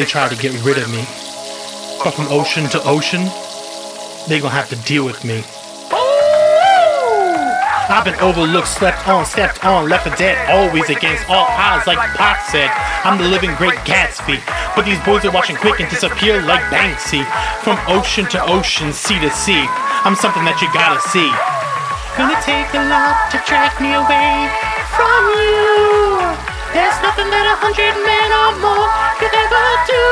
try to get rid of me. But from ocean to ocean, they gonna have to deal with me. I've been overlooked, slept on, stepped on, left for dead, always against all odds, like Pac said. I'm the living great Gatsby, but these boys are watching quick and disappear like Banksy. From ocean to ocean, sea to sea, I'm something that you gotta see. Gonna take a lot to drag me away from you. There's nothing that 100 men or more could ever do.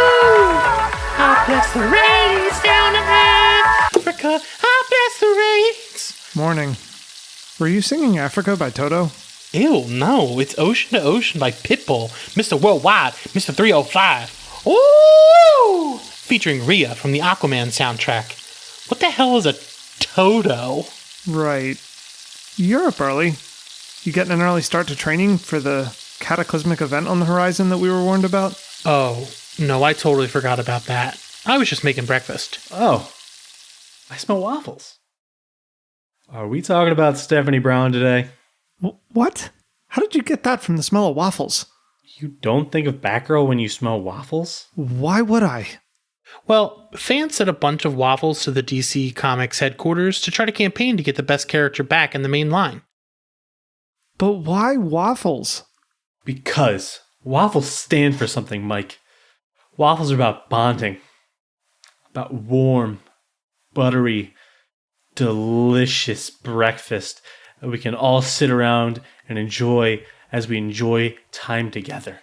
I bless the rains down in Africa. I bless the rains. Morning. Were you singing Africa by Toto? Ew, no. It's Ocean to Ocean by Pitbull, Mr. Worldwide, Mr. 305. Ooh! Featuring Rhea from the Aquaman soundtrack. What the hell is a Toto? Right. You're up early. You getting an early start to training for the cataclysmic event on the horizon that we were warned about? Oh, no, I totally forgot about that. I was just making breakfast. Oh, I smell waffles. Are we talking about Stephanie Brown today? What? How did you get that from the smell of waffles? You don't think of Batgirl when you smell waffles? Why would I? Well, fans sent a bunch of waffles to the DC Comics headquarters to try to campaign to get the best character back in the main line. But why waffles? Because waffles stand for something, Mike. Waffles are about bonding. About warm, buttery, delicious breakfast that we can all sit around and enjoy as we enjoy time together.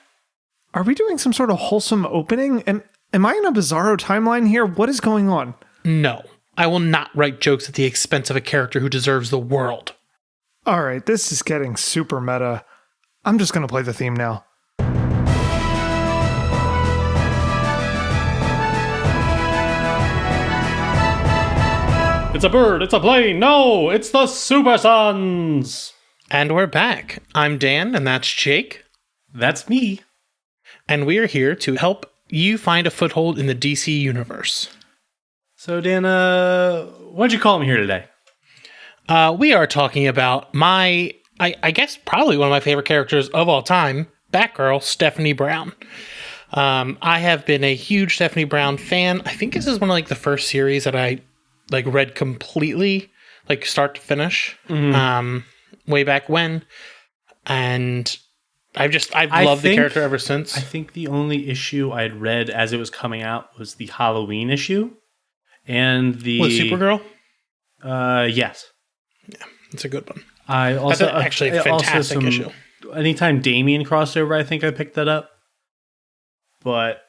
Are we doing some sort of wholesome opening? And am I in a bizarro timeline here? What is going on? No, I will not write jokes at the expense of a character who deserves the world. All right, this is getting super meta. I'm just going to play the theme now. It's a bird, it's a plane, no, it's the Super Sons! And we're back. I'm Dan, and that's Jake. That's me. And we are here to help you find a foothold in the DC universe. So Dan, what'd you call me here today? We are talking about I guess probably one of my favorite characters of all time, Batgirl, Stephanie Brown. I have been a huge Stephanie Brown fan. I think this is one of the first series that I read completely, start to finish, way back when. And I've loved the character ever since. I think the only issue I'd read as it was coming out was the Halloween issue. And the... Was Supergirl? Yes. Yeah, it's a good one. I also... That's actually a fantastic issue. Anytime Damien crossed over, I think I picked that up. But...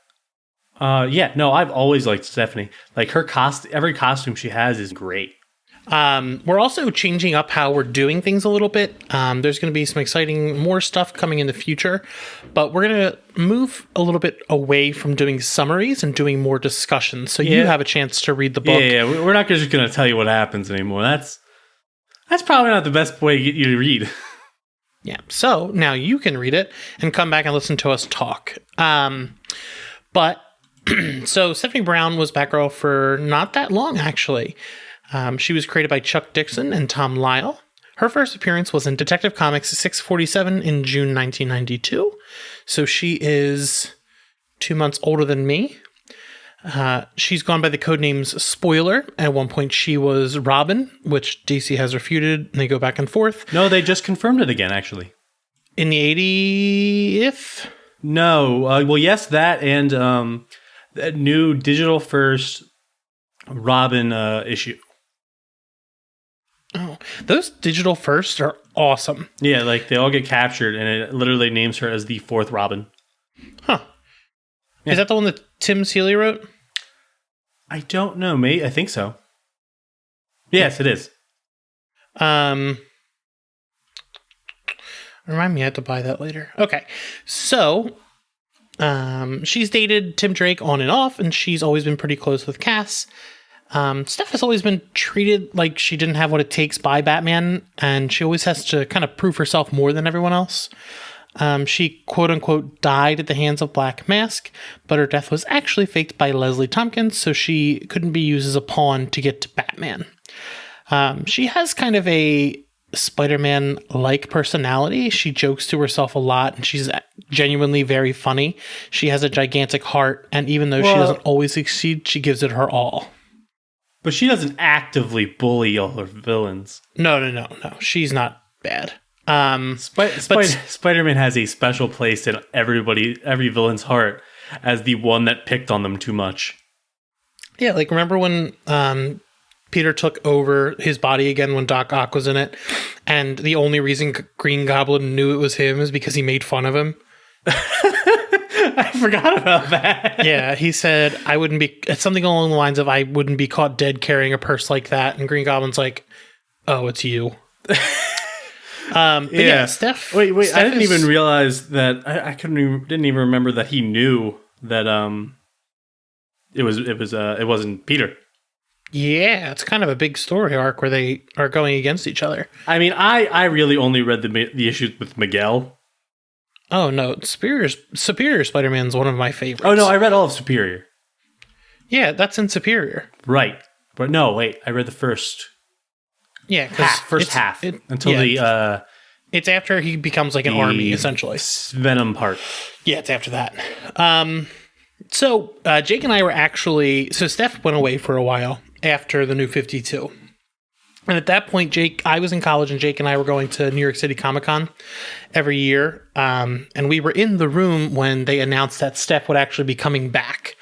I've always liked Stephanie. Every costume she has is great. We're also changing up how we're doing things a little bit. There's going to be some exciting more stuff coming in the future, but we're going to move a little bit away from doing summaries and doing more discussions. So you have a chance to read the book. Yeah. We're not just going to tell you what happens anymore. That's probably not the best way to get you to read. Yeah. So now you can read it and come back and listen to us talk. So Stephanie Brown was Batgirl for not that long, actually. She was created by Chuck Dixon and Tom Lyle. Her first appearance was in Detective Comics 647 in June 1992. So she is 2 months older than me. She's gone by the codenames Spoiler. At one point, she was Robin, which DC has refuted, and they go back and forth. No, they just confirmed it again, actually. In the 80th? No. Yes, that and... that new digital first Robin issue. Oh, those digital first are awesome. Yeah, they all get captured, and it literally names her as the fourth Robin. Huh. Yeah. Is that the one that Tim Seeley wrote? I don't know, mate. I think so. Yes, it is. Remind me, I have to buy that later. Okay, so... she's dated Tim Drake on and off, and she's always been pretty close with Cass. Steph has always been treated like she didn't have what it takes by Batman, and she always has to kind of prove herself more than everyone else. She, quote-unquote, died at the hands of Black Mask, but her death was actually faked by Leslie Tompkins, so she couldn't be used as a pawn to get to Batman. She has kind of a Spider-Man-like personality. She jokes to herself a lot, and she's genuinely very funny. She has a gigantic heart, and even though she doesn't always succeed, she gives it her all. But she doesn't actively bully all her villains. No. She's not bad. Spider-Man has a special place in every villain's heart as the one that picked on them too much. Yeah, like remember when Peter took over his body again when Doc Ock was in it, and the only reason Green Goblin knew it was him is because he made fun of him? I forgot about that. Yeah, he said, it's something along the lines of, I wouldn't be caught dead carrying a purse like that, and Green Goblin's like, oh, it's you. Steph. Wait! Steph I didn't even realize that. I didn't even remember that he knew that. It wasn't Peter. Yeah, it's kind of a big story arc where they are going against each other. I mean, I really only read the issues with Miguel. Oh no, Superior Spider-Man's one of my favorites. Oh no, I read all of Superior. Yeah, that's in Superior. Right, but no, wait, I read the first. Yeah, because first half until it's after he becomes like an army essentially. Venom part. Yeah, it's after that. So Jake and I were so Steph went away for a while after the New 52. And at that point, I was in college and Jake and I were going to New York City Comic Con every year. And we were in the room when they announced that Steph would actually be coming back.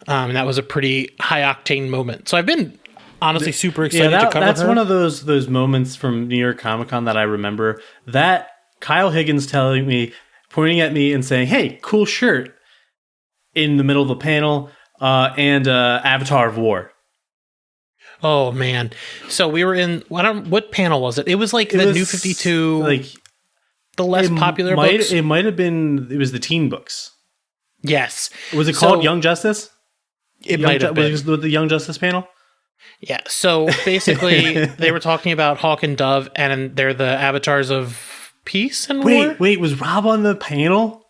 And that was a pretty high octane moment. So I've been honestly super excited to cover that's her. one of those moments from New York Comic Con that I remember. That Kyle Higgins pointing at me and saying, "Hey, cool shirt," in the middle of the panel, and Avatar of War. Oh man! So we were in what panel was it? It was like the New 52, like the less popular books. It might have been. It was the teen books. Yes. Was it called Young Justice? It might have been. Was it the Young Justice panel? Yeah. So basically, they were talking about Hawk and Dove, and they're the avatars of peace and war. Wait, was Rob on the panel?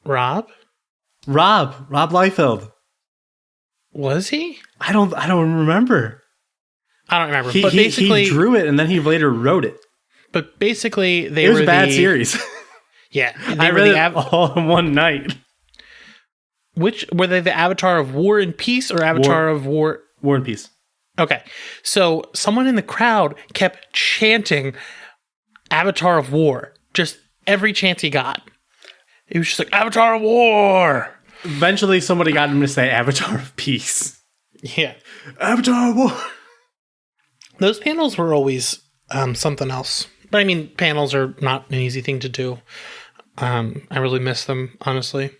Rob Liefeld. Was he? I don't remember. I don't remember. But basically, he drew it and then he later wrote it. But basically, it was a bad series. Yeah, I read it all in one night. Which were they? The Avatar of War and Peace or Avatar of War? War and Peace. Okay, so someone in the crowd kept chanting Avatar of War just every chance he got. He was just like Avatar of War. Eventually, somebody got him to say Avatar of Peace. Yeah, Avatar of War. Those panels were always something else. But I mean, panels are not an easy thing to do. I really miss them, honestly.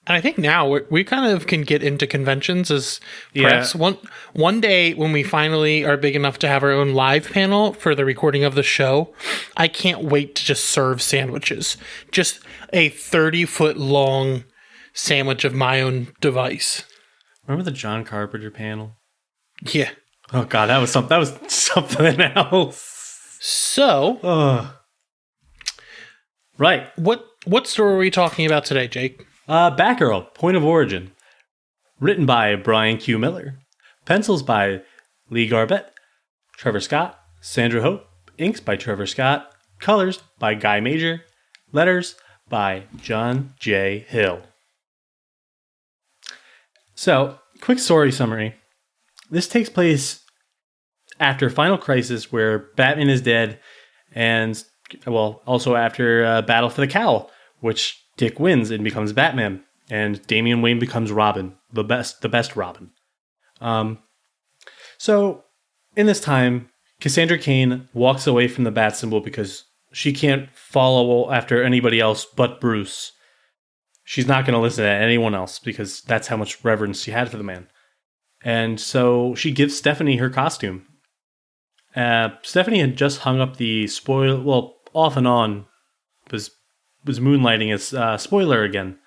And I think now we kind of can get into conventions as press. One day when we finally are big enough to have our own live panel for the recording of the show, I can't wait to just serve sandwiches. Just a 30-foot long sandwich of my own device. Remember the John Carpenter panel? Yeah. Oh God, that was something else. So, right. What story are we talking about today, Jake? Batgirl, Point of Origin. Written by Brian Q. Miller. Pencils by Lee Garbett, Trevor Scott, Sandra Hope. Inks by Trevor Scott. Colors by Guy Major. Letters by John J. Hill. So, quick story summary. This takes place after Final Crisis, where Batman is dead, and, well, also after Battle for the Cowl, which Dick wins and becomes Batman, and Damian Wayne becomes Robin, the best Robin. So, in this time, Cassandra Cain walks away from the Bat symbol because she can't follow after anybody else but Bruce. She's not going to listen to anyone else because that's how much reverence she had for the man. And so she gives Stephanie her costume. Stephanie had just hung up the off and on, was moonlighting as spoiler again.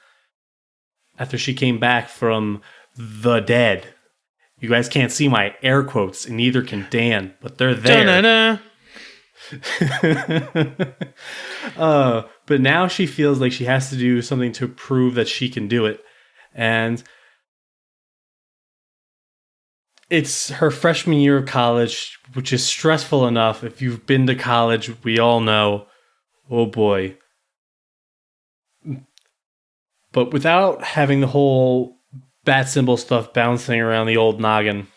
After she came back from the dead. You guys can't see my air quotes, and neither can Dan, but they're there. But now she feels like she has to do something to prove that she can do it. And it's her freshman year of college, which is stressful enough. If you've been to college, we all know, oh boy. But without having the whole bat symbol stuff bouncing around the old noggin,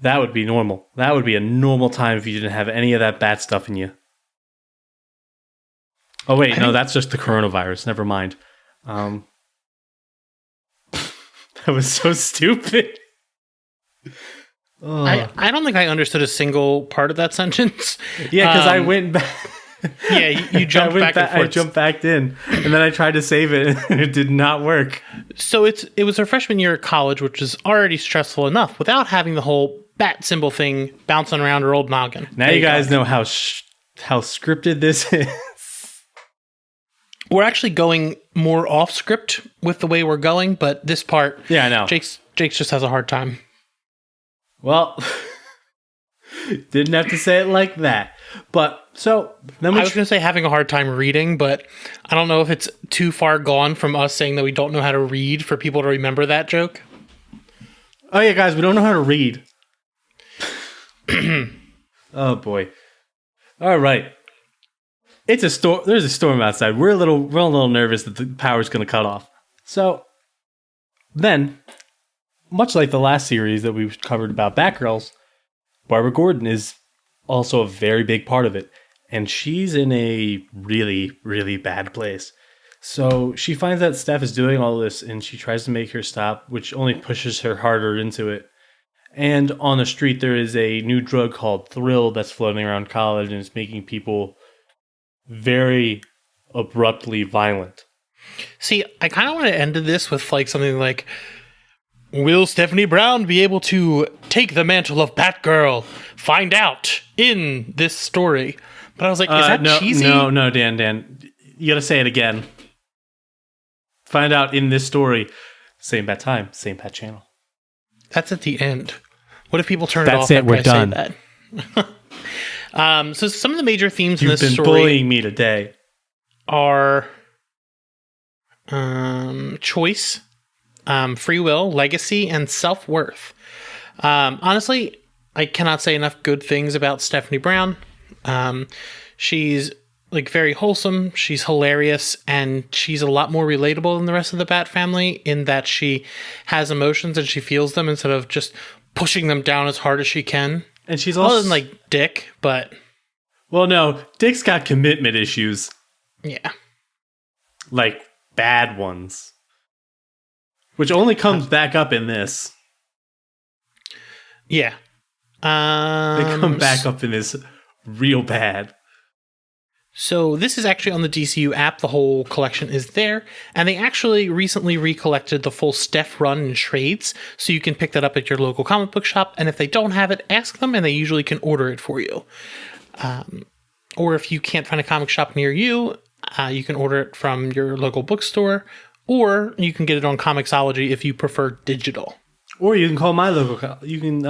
that would be normal. That would be a normal time if you didn't have any of that bat stuff in you. Oh, wait, no, that's just the coronavirus. Never mind. That was so stupid. I don't think I understood a single part of that sentence. Yeah, because I went back. Yeah, you jumped back and forth. I jumped back in, and then I tried to save it, and it did not work. So it was her freshman year at college, which is already stressful enough, without having the whole bat symbol thing bouncing around her old noggin. Now you guys know how scripted this is. We're actually going more off script with the way we're going, but this part, yeah, I know. Jake's just has a hard time. Well, didn't have to say it like that. But so then I was going to say having a hard time reading, but I don't know if it's too far gone from us saying that we don't know how to read for people to remember that joke. Oh yeah, guys, we don't know how to read. Oh boy. All right. It's a storm. There's a storm outside. We're a little nervous that the power's going to cut off. So then, much like the last series that we covered about Batgirls, Barbara Gordon is also a very big part of it. And she's in a really, really bad place. So she finds that Steph is doing all this and she tries to make her stop, which only pushes her harder into it. And on the street, there is a new drug called Thrill that's floating around college and it's making people very abruptly violent. See, I kind of want to end this with like something like, will Stephanie Brown be able to take the mantle of Batgirl? Find out in this story. But I was like, is that cheesy? No, Dan. You got to say it again. Find out in this story. Same bat time, same bat channel. That's at the end. What if people turn it off? That's it, we're done. Say that? So some of the major themes in You've this been story bullying me today are choice, free will, legacy, and self-worth. Honestly, I cannot say enough good things about Stephanie Brown. She's like very wholesome, she's hilarious, and she's a lot more relatable than the rest of the Bat family in that she has emotions and she feels them instead of just pushing them down as hard as she can. and she's also Other than like Dick, but well, no, Dick's got commitment issues, yeah. like bad ones, which only comes back up in this. Yeah. They come back up in this real bad. So this is actually on the DCU app. The whole collection is there. And they actually recently recollected the full Steph run in trades. So you can pick that up at your local comic book shop. And if they don't have it, ask them and they usually can order it for you. Or if you can't find a comic shop near you, you can order it from your local bookstore. Or you can get it on Comixology if you prefer digital. Or you can call my local. You can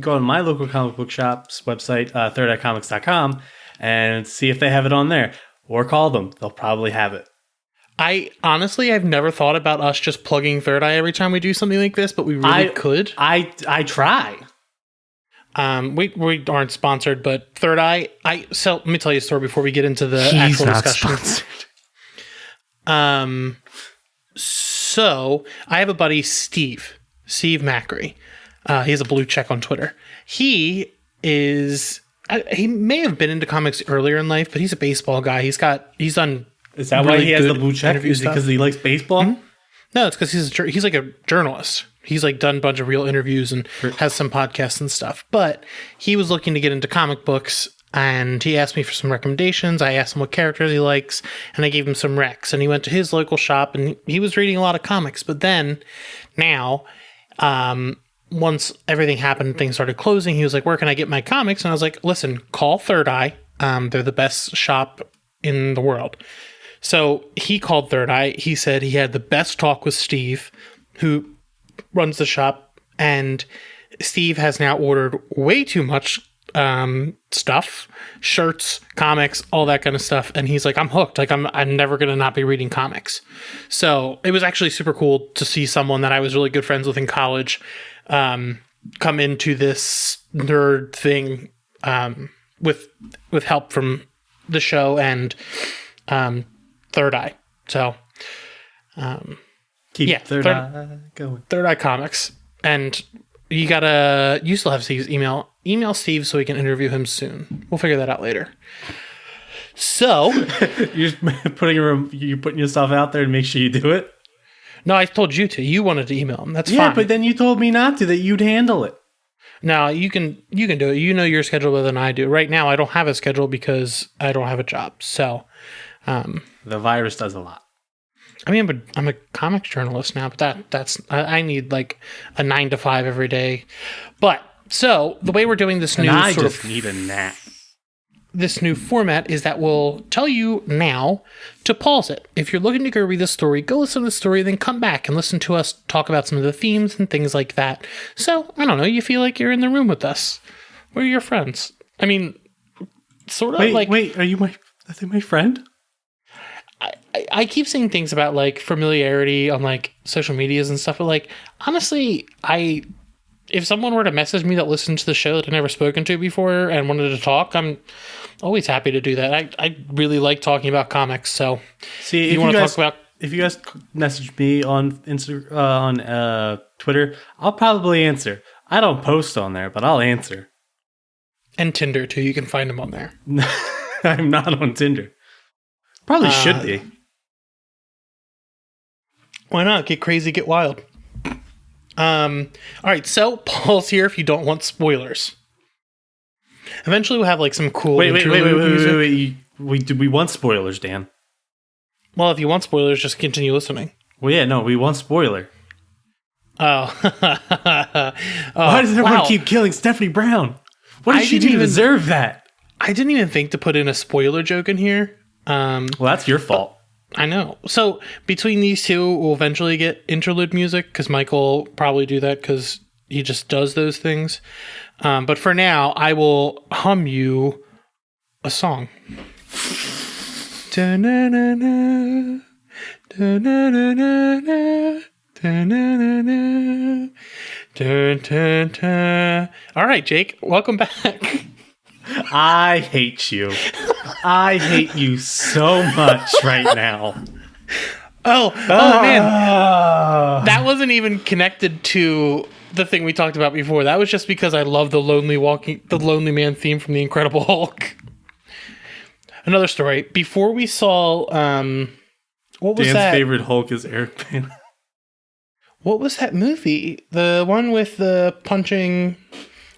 go on my local comic book shop's website, thirdeyecomics.com, and see if they have it on there. Or call them; they'll probably have it. I've never thought about us just plugging Third Eye every time we do something like this, but we really could. I try. We aren't sponsored, but Third Eye. So let me tell you a story before we get into the actual discussion. So I have a buddy, Steve Macri. He has a blue check on Twitter. He may have been into comics earlier in life, but he's a baseball guy. He's done. Is that really why he has the good blue check? interview Is it stuff. because he likes baseball? Mm-hmm. No, it's because he's like a journalist. He's like done a bunch of real interviews and has some podcasts and stuff. But he was looking to get into comic books, and he asked me for some recommendations. I asked him what characters he likes, and I gave him some recs. And he went to his local shop, and he was reading a lot of comics. But then, now, once everything happened and things started closing, he was like, where can I get my comics? And I was like, listen, call Third Eye. They're the best shop in the world. So he called Third Eye. He said he had the best talk with Steve, who runs the shop, and Steve has now ordered way too much stuff, shirts, comics, all that kind of stuff. And he's like, I'm hooked. Like I'm never going to not be reading comics. So it was actually super cool to see someone that I was really good friends with in college come into this nerd thing with help from the show and Third Eye. So Third Eye going. Third Eye Comics. And you still have Steve's email. Email Steve so we can interview him soon. We'll figure that out later. So you're putting yourself out there to make sure you do it. No, I told you to. You wanted to email him. That's fine. Yeah, but then you told me not to, that you'd handle it. No, you can do it. You know your schedule better than I do. Right now, I don't have a schedule because I don't have a job. So, the virus does a lot. I mean, I'm a comics journalist now, but that's I need like a 9 to 5 every day. But so the way we're doing this new I sort just of need a nap. This new format is that we'll tell you now to pause it. If you're looking to go read the story, go listen to the story, then come back and listen to us talk about some of the themes and things like that. So, I don't know, you feel like you're in the room with us. We're your friends. I mean, sort of Wait, are you my friend? I keep saying things about like familiarity on like social medias and stuff, but like, honestly, if someone were to message me that listened to the show that I've never spoken to before and wanted to talk, I'm always happy to do that. I really like talking about comics. So, see, if you guys message me on on Twitter, I'll probably answer. I don't post on there, but I'll answer. And Tinder too. You can find them on there. I'm not on Tinder. Probably should be. Why not? Get crazy, get wild. All right, so pause here if you don't want spoilers. Eventually we'll have like some cool wait. We want spoilers, Dan. Well, if you want spoilers, just continue listening. Well, yeah, no, we want spoiler. Oh. Why does everyone keep killing Stephanie Brown? What did she do to deserve that? I didn't even think to put in a spoiler joke in here. Well, that's your fault. I know. So between these two, we'll eventually get interlude music because Michael will probably do that because he just does those things. But for now, I will hum you a song. Da-na-na-na, da-na-na-na-na, da-na-na-na, da-da-da. All right, Jake, welcome back. I hate you. I hate you so much right now. Oh man. That wasn't even connected to the thing we talked about before. That was just because I love the Lonely Man theme from The Incredible Hulk. Another story. Before we saw what was Dan's that? favorite Hulk is Eric Bana. What was that movie? The one with the punching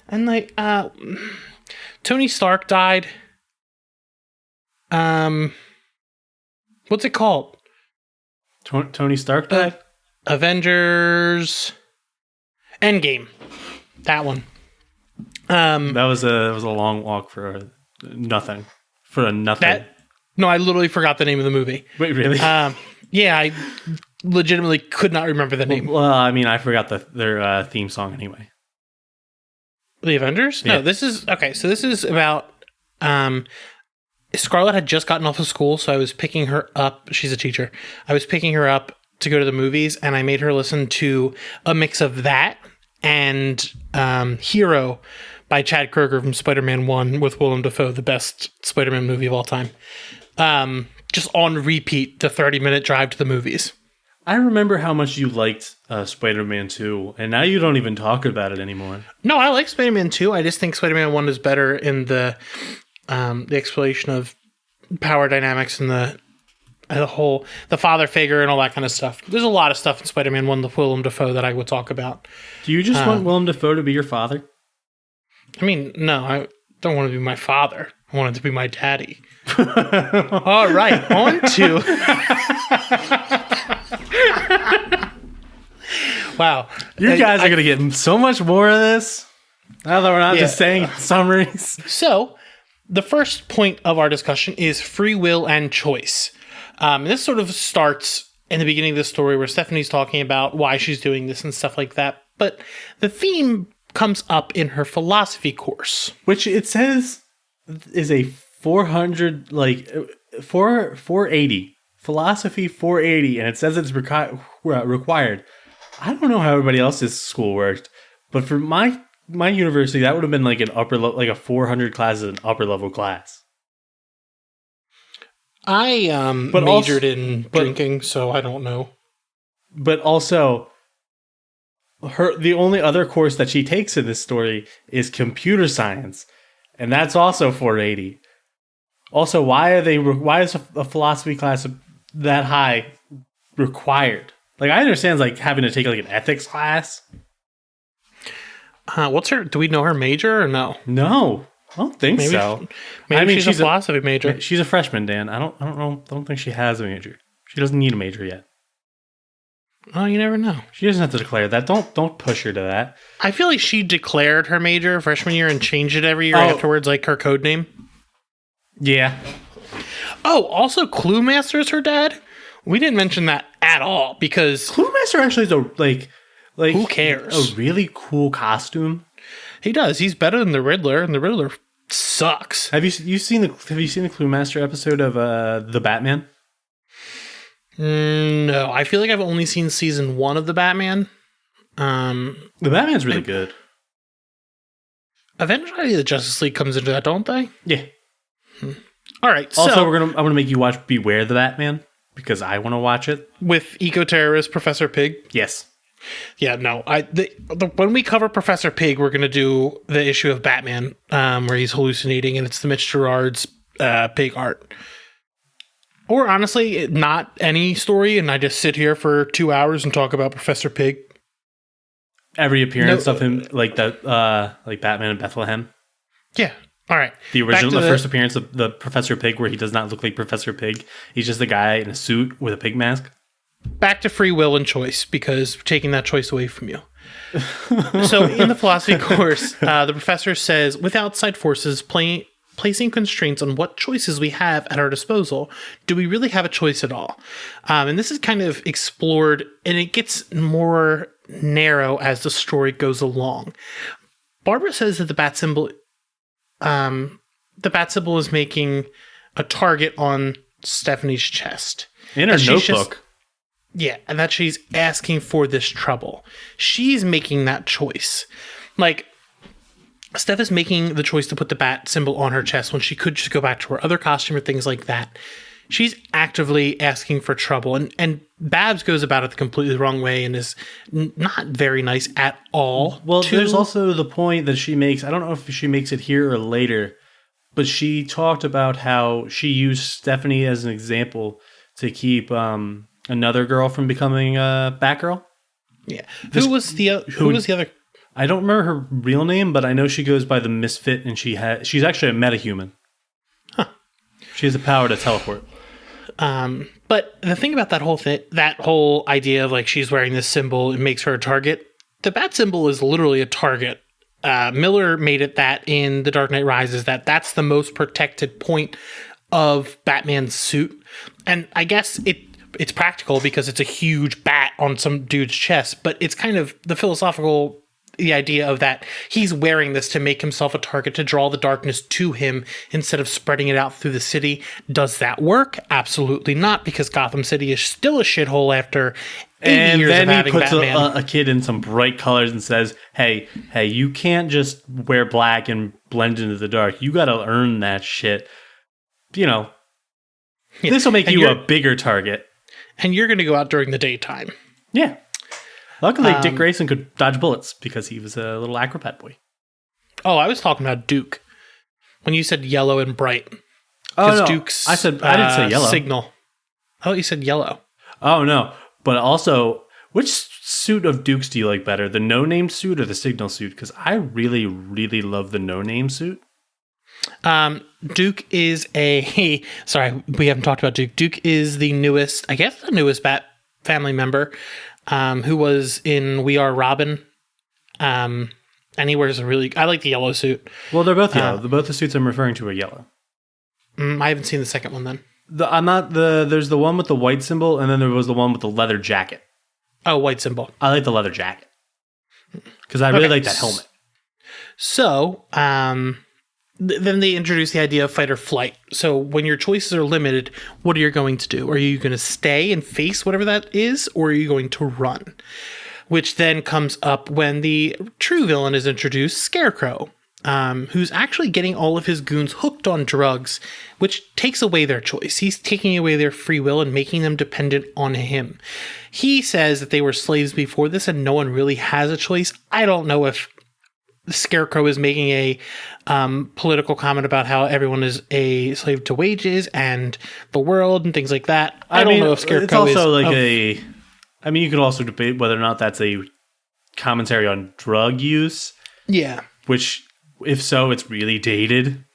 and like Tony Stark died. What's it called? Tony Stark died? Avengers Endgame. That one. That was a long walk for nothing. For a nothing. No, I literally forgot the name of the movie. Wait, really? Yeah, I legitimately could not remember the name. Well, I mean, I forgot their theme song anyway. The Avengers? Yeah. No, this is okay. So this is about Scarlett had just gotten off of school, so I was picking her up. She's a teacher. I was picking her up to go to the movies, and I made her listen to a mix of that and Hero by Chad Kroeger from Spider-Man 1 with Willem Dafoe, the best Spider-Man movie of all time. Just on repeat, the 30-minute drive to the movies. I remember how much you liked Spider-Man 2, and now you don't even talk about it anymore. No, I like Spider-Man 2. I just think Spider-Man 1 is better in the exploration of power dynamics and the father figure and all that kind of stuff. There's a lot of stuff in Spider-Man 1 with Willem Dafoe that I would talk about. Do you just want Willem Dafoe to be your father? I mean, no, I don't want to be my father. I want it to be my daddy. All right, on to... Wow. You guys are going to get so much more of this now that we're not just saying summaries. So, the first point of our discussion is free will and choice. This sort of starts in the beginning of the story where Stephanie's talking about why she's doing this and stuff like that. But the theme comes up in her philosophy course. Which it says is a 400, 480. Philosophy 480, and it says it's required. I don't know how everybody else's school worked, but for my university, that would have been like an like a 400 class is an upper level class. I majored in drinking, so I don't know. But also, the only other course that she takes in this story is computer science, and that's also 480. Also, why is a philosophy class that high required? Like, I understand like having to take like an ethics class. What's her? Do we know her major or no? No, I don't think so. Maybe she's a philosophy major. She's a freshman, Dan. I don't know. I don't think she has a major. She doesn't need a major yet. Oh, you never know. She doesn't have to declare that. Don't push her to that. I feel like she declared her major freshman year and changed it every year afterwards, like her code name. Yeah. Oh, also Clue Master is her dad. We didn't mention that at all because Clue Master actually is a like who cares? A really cool costume. He does. He's better than the Riddler, and the Riddler sucks. Have you seen the Clue Master episode of the Batman? No, I feel like I've only seen season 1 of the Batman. The Batman's really good. Eventually, the Justice League comes into that, don't they? Yeah. All right. Also, so, I'm gonna make you watch Beware the Batman because I want to watch it with eco-terrorist Professor Pig. Yes. Yeah. No. When we cover Professor Pig, we're gonna do the issue of Batman where he's hallucinating, and it's the Mitch Gerard's pig art. Or honestly, not any story, and I just sit here for 2 hours and talk about Professor Pig. Every appearance of him, like that, like Batman in Bethlehem. Yeah. All right. The first appearance of the Professor Pig, where he does not look like Professor Pig. He's just a guy in a suit with a pig mask. Back to free will and choice, because we're taking that choice away from you. So in the philosophy course, the professor says, with outside forces placing constraints on what choices we have at our disposal, do we really have a choice at all? And this is kind of explored, and it gets more narrow as the story goes along. Barbara says that the bat symbol is making a target on Stephanie's chest. In her notebook. And that she's asking for this trouble. She's making that choice. Like, Steph is making the choice to put the bat symbol on her chest when she could just go back to her other costume or things like that. She's actively asking for trouble. And Babs goes about it the completely wrong way and is not very nice at all. Well, there's also the point that she makes. I don't know if she makes it here or later, but she talked about how she used Stephanie as an example to keep another girl from becoming a Batgirl. Yeah. Who was the other? I don't remember her real name, but I know she goes by the Misfit, and she's actually a metahuman. Huh. She has the power to teleport. But the thing about that whole idea of like she's wearing this symbol, it makes her a target. The bat symbol is literally a target. Miller made it that in The Dark Knight Rises that's the most protected point of Batman's suit, and I guess it's practical because it's a huge bat on some dude's chest. But it's kind of the idea of that he's wearing this to make himself a target, to draw the darkness to him instead of spreading it out through the city. Does that work? Absolutely not, because Gotham City is still a shithole after 80 years of having Batman. And then he puts a kid in some bright colors and says, hey, you can't just wear black and blend into the dark. You got to earn that shit. This will make you a bigger target. And you're going to go out during the daytime. Yeah. Luckily, Dick Grayson could dodge bullets because he was a little acrobat boy. Oh, I was talking about Duke. When you said yellow and bright. Oh, no. Duke's I didn't say yellow. Signal. Oh, you said yellow. Oh, no. But also, which suit of Duke's do you like better? The no-name suit or the signal suit? Because I really, really love the no-name suit. Duke is sorry, we haven't talked about Duke. Duke is the newest Bat family member. Who was in We Are Robin. And he wears I like the yellow suit. Well, they're both yellow. Both the suits I'm referring to are yellow. I haven't seen the second one then. There's the one with the white symbol, and then there was the one with the leather jacket. Oh, white symbol. I like the leather jacket. Because I really like that helmet. So, then they introduce the idea of fight or flight. So when your choices are limited, what are you going to do? Are you going to stay and face whatever that is, or are you going to run? Which then comes up when the true villain is introduced, Scarecrow, who's actually getting all of his goons hooked on drugs, which takes away their choice. He's taking away their free will and making them dependent on him. He says that they were slaves before this and no one really has a choice. I don't know if Scarecrow is making a political comment about how everyone is a slave to wages and the world and things like that. I don't know if Scarecrow is... It's also you could also debate whether or not that's a commentary on drug use. Yeah. Which, if so, it's really dated.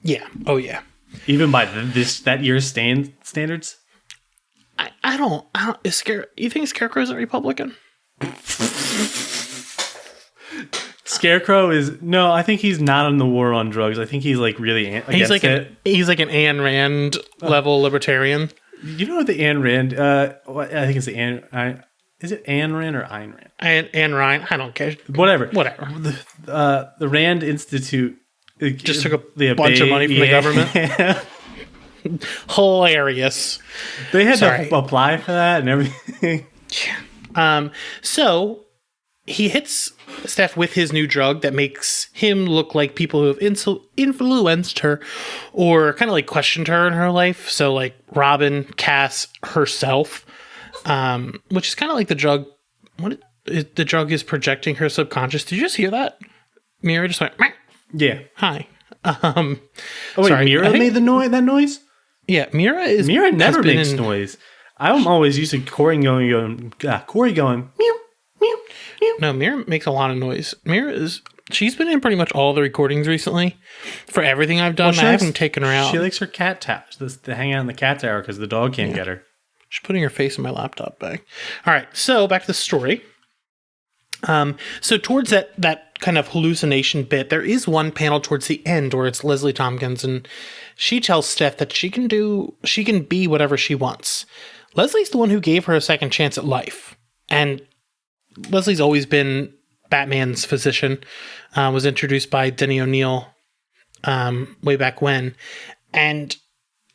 Yeah. Oh, yeah. Even by that year's standards. I don't. You think Scarecrow's a Republican? Scarecrow is no. I think he's not on the war on drugs. I think he's like really against it. He's like an Ayn Rand level libertarian. You know what the Ayn Rand? I think it's the Ayn. Is it Ayn Rand or Ayn Rand? Ayn Rand. I don't care. Whatever. Whatever. The Rand Institute just took a bunch of money from the government. Hilarious. They had to apply for that and everything. So he hits Steph with his new drug that makes him look like people who have influenced her or kind of like questioned her in her life. So like Robin, Cass, herself, which is kind of like the drug. The drug is projecting her subconscious. Did you just hear that? Mira just went, Meh. Yeah. Hi. Sorry, Mira made that noise? Yeah, Mira never makes noise. I'm always used to Corey going, meow, meow, meow. No, Mira makes a lot of noise. She's been in pretty much all the recordings recently for everything I've done. I haven't taken her out. She likes her cat to hang out in the cat tower because the dog can't get her. She's putting her face in my laptop bag. All right, so back to the story. So towards that kind of hallucination bit, there is one panel towards the end where it's Leslie Tompkins, and she tells Steph that she can be whatever she wants. Leslie's the one who gave her a second chance at life, and Leslie's always been Batman's physician. Was introduced by Denny O'Neil way back when, and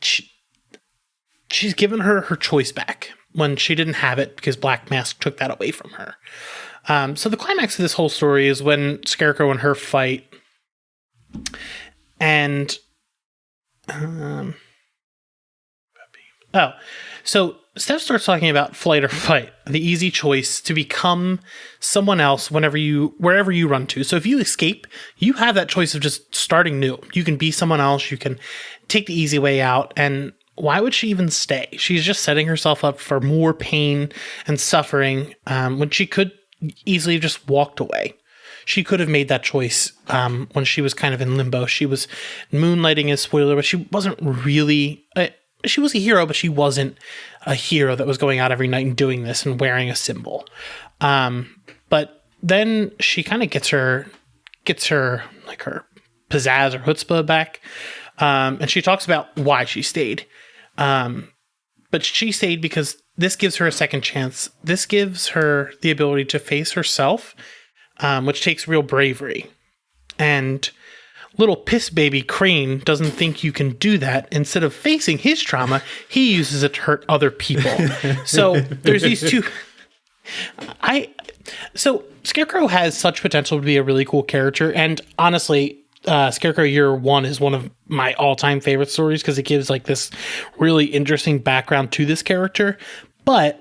she's given her choice back when she didn't have it because Black Mask took that away from her. So the climax of this whole story is when Scarecrow and her fight, and so Steph starts talking about flight or fight, the easy choice to become someone else wherever you run to. So if you escape, you have that choice of just starting new. You can be someone else. You can take the easy way out. And why would she even stay? She's just setting herself up for more pain and suffering when she could easily have just walked away. She could have made that choice when she was kind of in limbo. She was moonlighting as spoiler, but she wasn't really... she was a hero, but she wasn't a hero that was going out every night and doing this and wearing a symbol. But then she kind of gets her like her pizzazz or chutzpah back. And she talks about why she stayed. But she stayed because this gives her a second chance. This gives her the ability to face herself, which takes real bravery. And little piss baby Crane doesn't think you can do that. Instead of facing his trauma, he uses it to hurt other people. So there's these two. So Scarecrow has such potential to be a really cool character. And honestly, Scarecrow Year One is one of my all-time favorite stories because it gives like this really interesting background to this character. But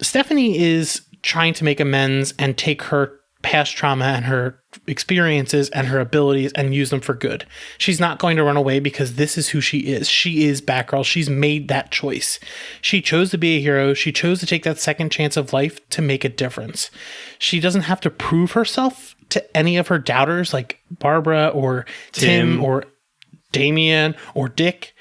Stephanie is trying to make amends and take her past trauma and her experiences and her abilities and use them for good. She's not going to run away because this is who she is. She is Batgirl. She's made that choice. She chose to be a hero. She chose to take that second chance of life to make a difference. She doesn't have to prove herself to any of her doubters like Barbara or Tim or Damian or Dick.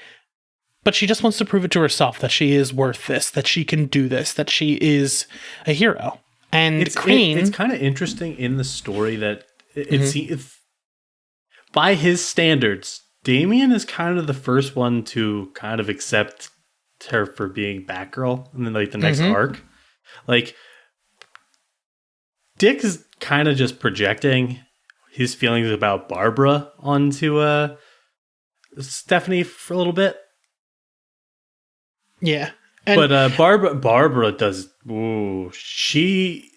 But she just wants to prove it to herself that she is worth this, that she can do this, that she is a hero. And it's kind of interesting in the story that it's by his standards, Damian is kind of the first one to kind of accept her for being Batgirl, and then like the next arc, like Dick is kind of just projecting. his feelings about Barbara onto Stephanie for a little bit. Yeah. But Barbara does. Ooh, she.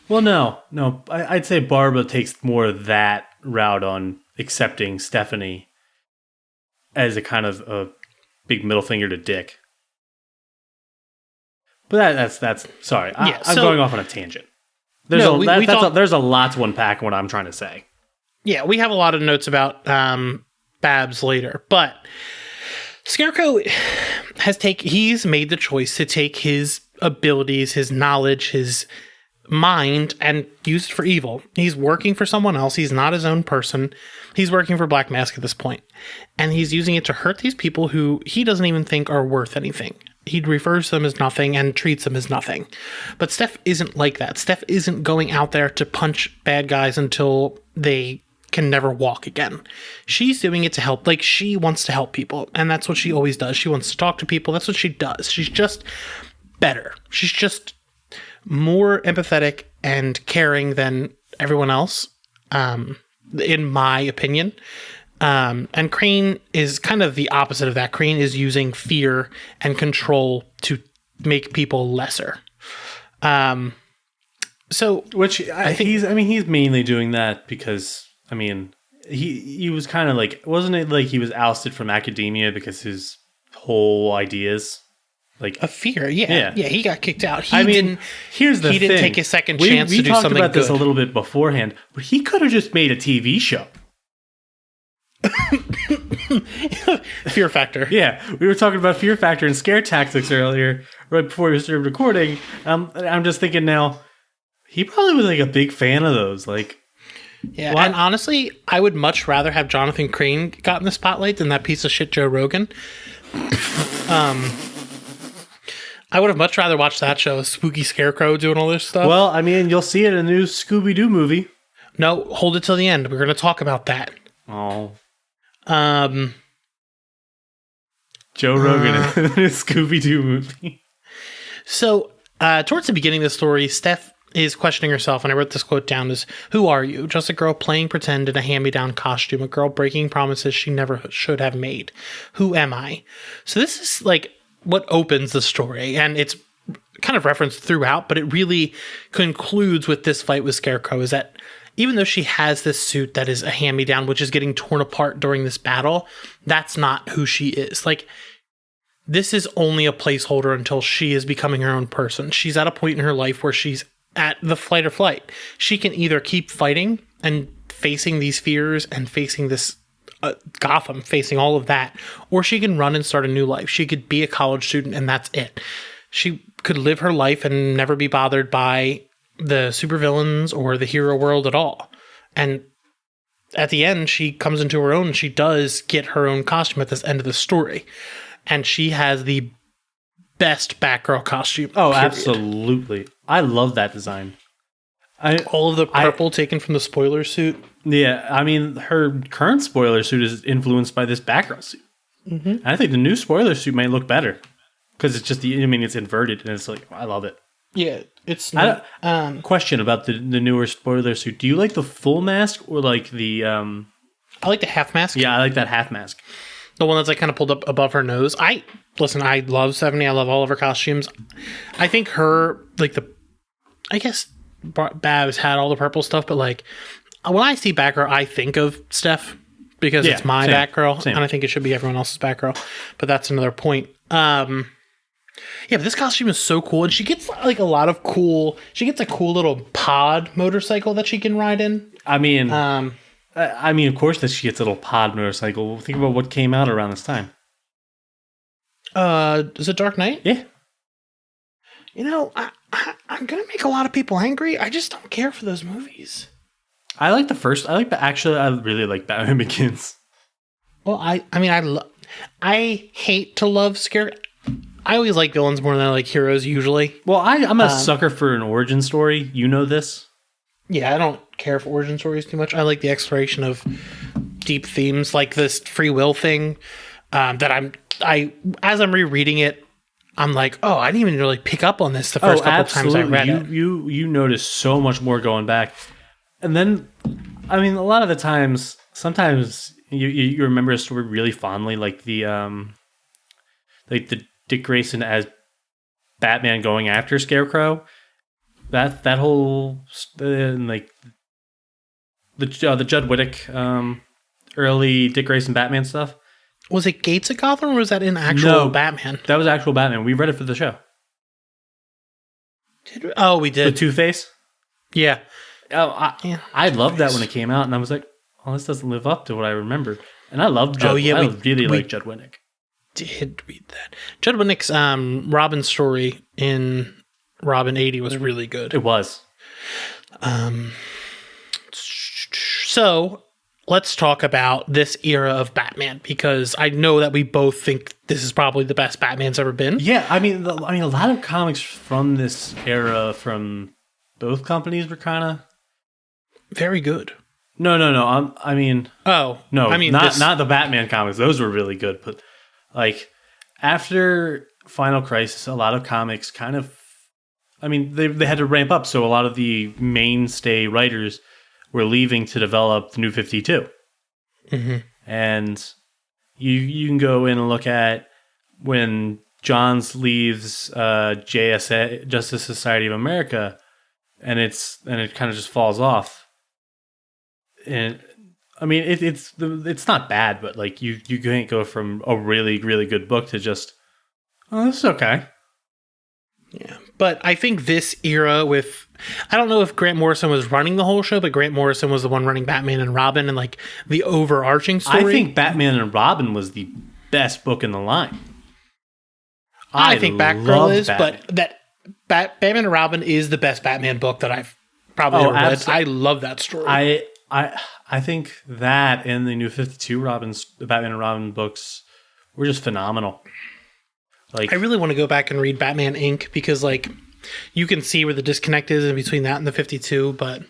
Well, no. I'd say Barbara takes more of that route on accepting Stephanie as a kind of a big middle finger to Dick. But that's sorry. Yeah, I'm going off on a tangent. There's a lot to unpack in what I'm trying to say. Yeah, we have a lot of notes about Babs later, but Scarecrow he's made the choice to take his abilities, his knowledge, his mind, and use it for evil. He's working for someone else. He's not his own person. He's working for Black Mask at this point. And he's using it to hurt these people who he doesn't even think are worth anything. He refers to them as nothing and treats them as nothing. But Steph isn't like that. Steph isn't going out there to punch bad guys until they can never walk again. She's doing it to help. Like, she wants to help people, and that's what she always does. She wants to talk to people. That's what she does. She's just better. She's just more empathetic and caring than everyone else, in my opinion. And Crane is kind of the opposite of that. Crane is using fear and control to make people lesser. So, which he's mainly doing that because he was kind of like, wasn't it like he was ousted from academia because his whole ideas like a fear? Yeah, he got kicked out. Here's the thing. He didn't take a second chance to do something good. We talked about this a little bit beforehand, but he could have just made a TV show. Fear Factor. Yeah, we were talking about Fear Factor and scare tactics earlier, right before we started recording. I'm just thinking now, he probably was like a big fan of those. Like, yeah, and honestly, I would much rather have Jonathan Crane gotten the spotlight than that piece of shit Joe Rogan. I would have much rather watched that show, Spooky Scarecrow doing all this stuff. Well, you'll see it in the new Scooby-Doo movie. No, hold it till the end. We're going to talk about that. Oh. Joe Rogan in the Scooby-Doo movie. So, towards the beginning of the story, Steph is questioning herself, and I wrote this quote down as, "Who are you? Just a girl playing pretend in a hand-me-down costume, a girl breaking promises she never should have made. Who am I?" So this is like what opens the story, and it's kind of referenced throughout, but it really concludes with this fight with Scarecrow, is that even though she has this suit that is a hand-me-down, which is getting torn apart during this battle, that's not who she is. Like, this is only a placeholder until she is becoming her own person. She's at a point in her life where she's at the fight or flight. She can either keep fighting and facing these fears and facing this Gotham, facing all of that, or she can run and start a new life. She could be a college student and that's it. She could live her life and never be bothered by the supervillains or the hero world at all. And at the end, she comes into her own, and she does get her own costume at this end of the story. And she has the best Batgirl costume. Oh, period. Absolutely. I love that design. All of the purple taken from the spoiler suit. Yeah, her current spoiler suit is influenced by this Batgirl suit. Mm-hmm. I think the new spoiler suit might look better. Because it's just, it's inverted, and it's like, I love it. Yeah, it's question about the newer spoiler suit. Do you like the full mask or like the I like the half mask. Yeah, I like that half mask. The one that's like kind of pulled up above her nose. I love 70. I love all of her costumes. I think her I guess Babs had all the purple stuff, but like when I see Batgirl, I think of Steph because it's my Batgirl, and I think it should be everyone else's Batgirl. But that's another point. Yeah, but this costume is so cool, and she gets like a lot of cool. She gets a cool little pod motorcycle that she can ride in. Of course that she gets a little pod motorcycle. Think about what came out around this time. Is it Dark Knight? Yeah. I'm gonna make a lot of people angry. I just don't care for those movies. I like the first. I really like Batman Begins. Well, I hate to love scare. I always like villains more than I like heroes usually. Well, I'm a sucker for an origin story. You know this. Yeah, I don't care for origin stories too much. I like the exploration of deep themes like this free will thing. As I'm rereading it, I'm like, oh, I didn't even really pick up on this the first couple of times I read it. You notice so much more going back. And then I mean, a lot of the times, sometimes you remember a story really fondly, like the Dick Grayson as Batman going after Scarecrow. That whole like the Judd Wittick early Dick Grayson Batman stuff. Was it Gates of Gotham or was that in actual Batman? That was actual Batman. We read it for the show. Did we? Oh, we did. The Two-Face? Yeah. Oh, I loved that when it came out, and I was like, oh, this doesn't live up to what I remember. And I love Judd. I really like Judd Winnick. Did read that. Judd Winnick's Robin story in Robin 80 was really good. It was. So let's talk about this era of Batman, because I know that we both think this is probably the best Batman's ever been. Yeah, I mean, a lot of comics from this era from both companies were kind of very good. No. Not the Batman comics. Those were really good, but like after Final Crisis, a lot of comics kind of, I mean, they had to ramp up, so a lot of the mainstay writers were leaving to develop the New 52. Mm-hmm. And you can go in and look at when Johns leaves JSA, Justice Society of America, and it kind of just falls off. And I mean, it's not bad, but like you can't go from a really, really good book to just, oh, this is okay. Yeah, but I think this era with, I don't know if Grant Morrison was running the whole show, but Grant Morrison was the one running Batman and Robin and like the overarching story. I think Batman and Robin was the best book in the line. I think Batgirl is, Batman. But that Batman and Robin is the best Batman book that I've probably ever read. I love that story. I think that and the New 52 the Batman and Robin books were just phenomenal. Like, I really want to go back and read Batman Inc. because like you can see where the disconnect is in between that and the 52, but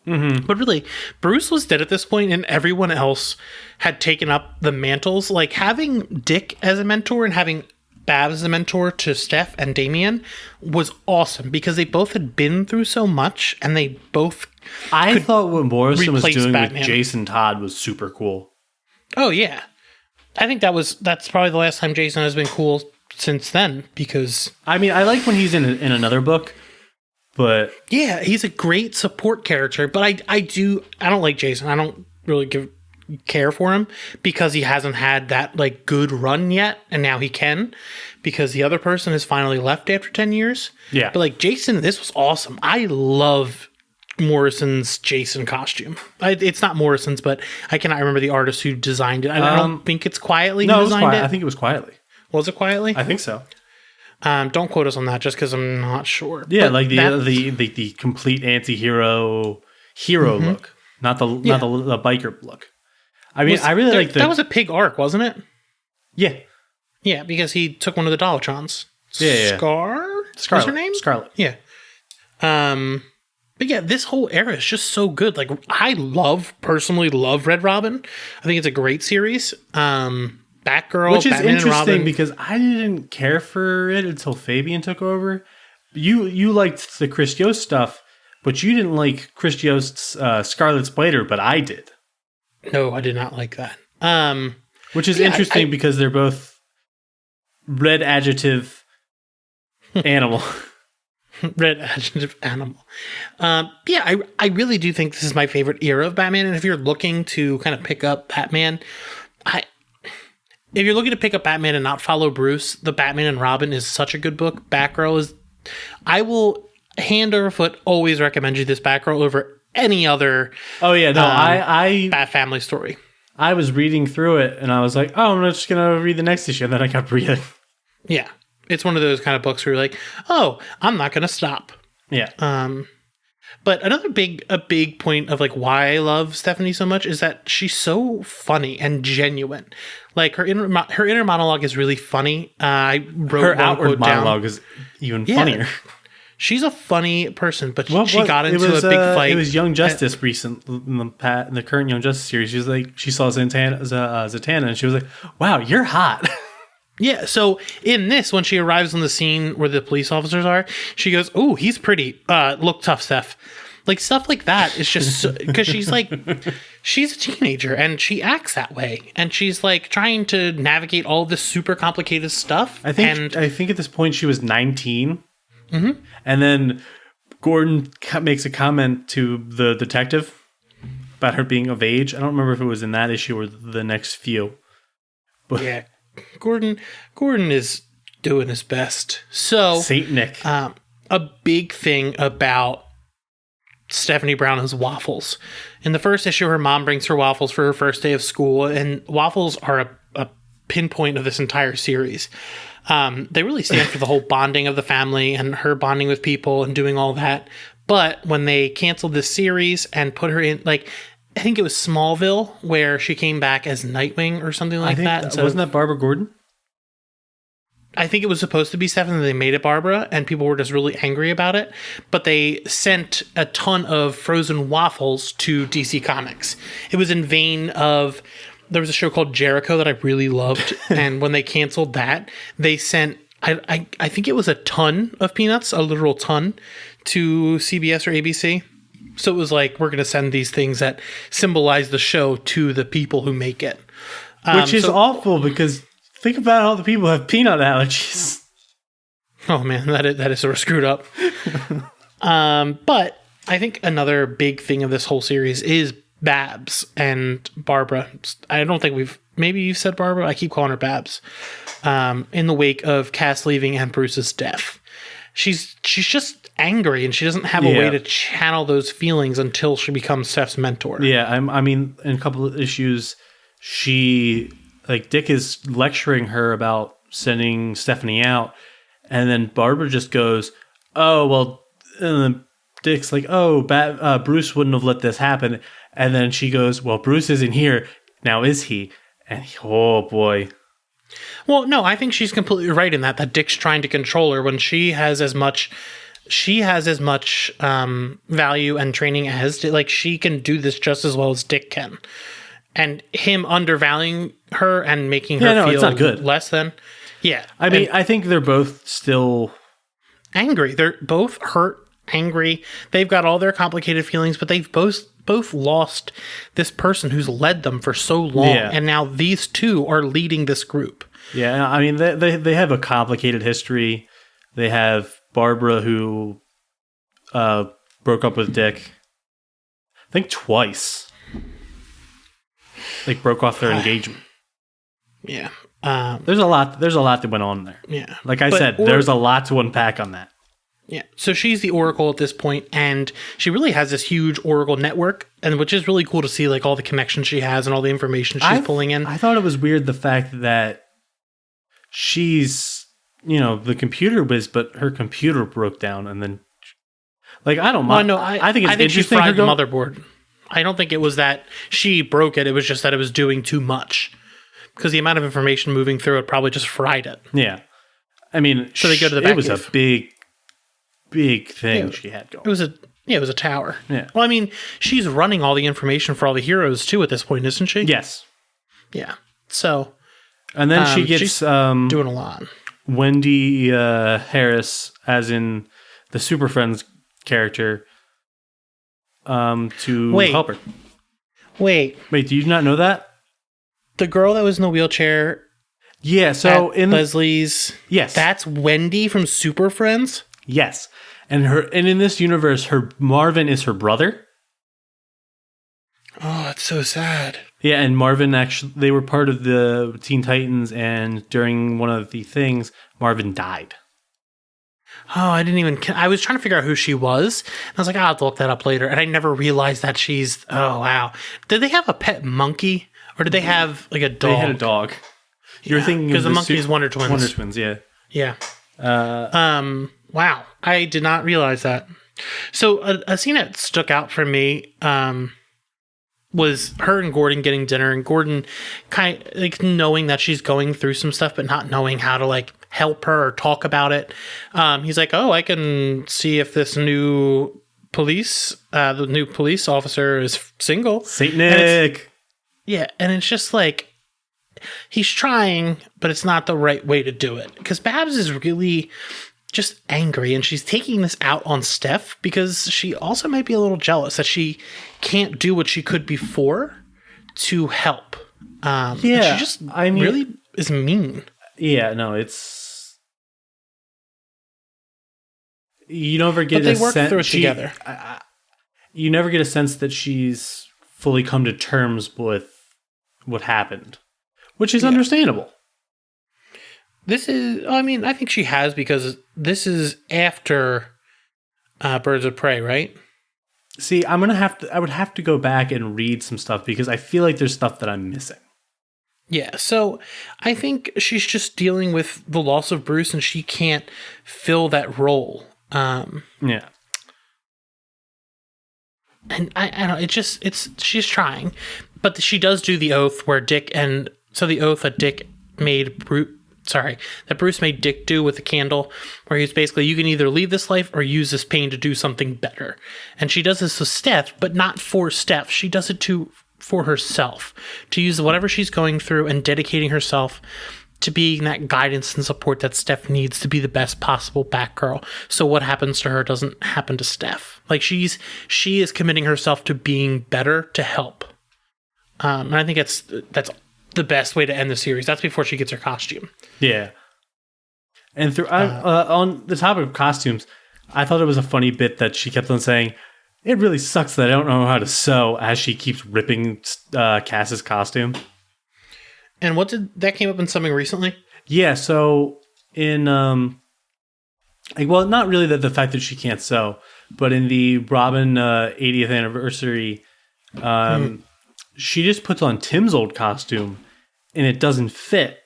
really Bruce was dead at this point and everyone else had taken up the mantles. Like having Dick as a mentor and having Babs as a mentor to Steph and Damian was awesome because they both had been through so much and they both I thought what Morrison was doing Batman with Jason Todd was super cool. Oh yeah. I think that's probably the last time Jason has been cool since then, because I mean, I like when he's in another book, but yeah, he's a great support character. But I don't like Jason. I don't really care for him because he hasn't had that like good run yet, and now he can because the other person has finally left after 10 years. Yeah, but like Jason, this was awesome. I love Morrison's Jason costume. It's not Morrison's, but I cannot remember the artist who designed it. I don't think it's Quietly who designed it. I think it was Quietly. Was it Quietly? I think so. Don't quote us on that just because I'm not sure. Yeah, but like the complete anti-hero look, not the biker look. I mean, I really like that was a pig arc, wasn't it? Yeah. Yeah, because he took one of the Dolatrons. Yeah. Scarlet. What's her name? Scarlet. Yeah. But yeah, this whole era is just so good. Like, I personally love Red Robin. I think it's a great series. Batgirl, which is Batman interesting because I didn't care for it until Fabian took over. You liked the Chris Yost stuff, but you didn't like Chris Yost's Scarlet Spider, but I did. No, I did not like that. Which is interesting because they're both red adjective animal. Red adjective animal. I really do think this is my favorite era of Batman. And if you're looking to kind of pick up Batman, if you're looking to pick up Batman and not follow Bruce, the Batman and Robin is such a good book. Batgirl is... I will hand over foot always recommend you this Batgirl over any other... Oh, yeah. No, I Bat Family story. I was reading through it, and I was like, oh, I'm just going to read the next issue. And then I kept reading. Yeah. It's one of those kind of books where you're like, oh, I'm not going to stop. Yeah. But another big point of like why I love Stephanie so much is that she's so funny and genuine. Like her inner monologue is really funny. I wrote her outward monologue is even funnier. She's a funny person, but she got into a big fight. It was Young Justice recent in the current Young Justice series. She was like, she saw Zatanna, and she was like, "Wow, you're hot." Yeah, so in this, when she arrives on the scene where the police officers are, she goes, "Oh, he's pretty. Look tough, Steph." Like stuff like that is just because she's a teenager and she acts that way, and she's like trying to navigate all this super complicated stuff. I think at this point she was 19, and then Gordon makes a comment to the detective about her being of age. I don't remember if it was in that issue or the next few. But yeah, Gordon is doing his best. So Saint Nick. A big thing about Stephanie Brown is waffles. In the first issue, her mom brings her waffles for her first day of school, and waffles are a pinpoint of this entire series. They really stand for the whole bonding of the family and her bonding with people and doing all that. But when they canceled this series and put her in, like, I think it was Smallville, where she came back as Nightwing or something like that. Wasn't that Barbara Gordon? I think it was supposed to be Stephanie, and they made it Barbara, and people were just really angry about it. But they sent a ton of frozen waffles to DC Comics. It was in vain of... There was a show called Jericho that I really loved, and when they canceled that, they sent... I think it was a ton of peanuts, a literal ton, to CBS or ABC. So it was like, we're going to send these things that symbolize the show to the people who make it. Which is awful, because... Think about all the people who have peanut allergies. Oh man, that is sort of screwed up. But I think another big thing of this whole series is Babs and Barbara. I don't think maybe you've said Barbara. I keep calling her Babs. In the wake of Cass leaving and Bruce's death, she's just angry, and she doesn't have a way to channel those feelings until she becomes Steph's mentor. Yeah, I mean, in a couple of issues, Dick is lecturing her about sending Stephanie out, and then Barbara just goes, "Oh, well," and then Dick's like, "Oh, Bruce wouldn't have let this happen," and then she goes, "Well, Bruce isn't here now, is he?" And oh boy. Well, no, I think she's completely right in that Dick's trying to control her when she has as much value and training as like she can do this just as well as Dick can. And him undervaluing her and making her feel it's not good. Less than. Yeah. I mean, I think they're both still angry. They're both hurt, angry. They've got all their complicated feelings, but they've both lost this person who's led them for so long. Yeah. And now these two are leading this group. Yeah. I mean, they have a complicated history. They have Barbara, who broke up with Dick, I think twice. Like broke off their engagement. Yeah. There's a lot that went on there. Yeah. Like I said, there's a lot to unpack on that. Yeah. So she's the Oracle at this point, and she really has this huge Oracle network, and which is really cool to see, like all the connections she has and all the information she's pulling in. I thought it was weird the fact that she's, the computer whiz, but her computer broke down, and then like I don't mind. Well, no, I think interesting. She fried the motherboard. I don't think it was that she broke it. It was just that it was doing too much. Because the amount of information moving through it probably just fried it. Yeah. I mean, so they go to the back. It was a big thing she had going. It was a tower. Yeah. Well, I mean, she's running all the information for all the heroes too at this point, isn't she? Yes. Yeah. So. And then she gets doing a lot. Wendy Harris, as in the Super Friends character, to help her. Wait, do you not know that? The girl that was in the wheelchair. Yeah, so in Leslie's. Yes. That's Wendy from Super Friends? Yes. And in this universe, her Marvin is her brother. Oh, that's so sad. Yeah, and Marvin they were part of the Teen Titans, and during one of the things, Marvin died. Oh, I was trying to figure out who she was. And I was like, I'll have to look that up later. And I never realized that oh, wow. Did they have a pet monkey? Or did they have like a dog? They had a dog. You're thinking because the monkey is Wonder Twins. Wonder Twins, yeah. Yeah. Wow. I did not realize that. So a scene that stuck out for me was her and Gordon getting dinner, and Gordon kind of like knowing that she's going through some stuff, but not knowing how to like help her or talk about it. He's like, "Oh, I can see if this new the new police officer is single." Saint Nick. Yeah, and it's just like he's trying, but it's not the right way to do it. Because Babs is really just angry, and she's taking this out on Steph because she also might be a little jealous that she can't do what she could before to help. She just really is mean. Yeah, no, it's you never get. But they work through it together. You never get a sense that she's fully come to terms with what happened, which is understandable. This is, I think she has, because this is after Birds of Prey, right? See, I would have to go back and read some stuff because I feel like there's stuff that I'm missing. Yeah, so I think she's just dealing with the loss of Bruce, and she can't fill that role. Yeah. And I don't know, she's trying, but she does do the oath where the oath that Bruce made Dick do with the candle, where he's basically, you can either leave this life or use this pain to do something better. And she does this with Steph, but not for Steph. She does it for herself, to use whatever she's going through and dedicating herself to being that guidance and support that Steph needs to be the best possible Batgirl. So what happens to her doesn't happen to Steph. Like, she is committing herself to being better to help. And I think that's the best way to end the series. That's before she gets her costume. Yeah. And on the topic of costumes, I thought it was a funny bit that she kept on saying, it really sucks that I don't know how to sew, as she keeps ripping Cass's costume. And that came up in something recently? Yeah, so in, not really the fact that she can't sew, but in the Robin 80th anniversary, she just puts on Tim's old costume and it doesn't fit.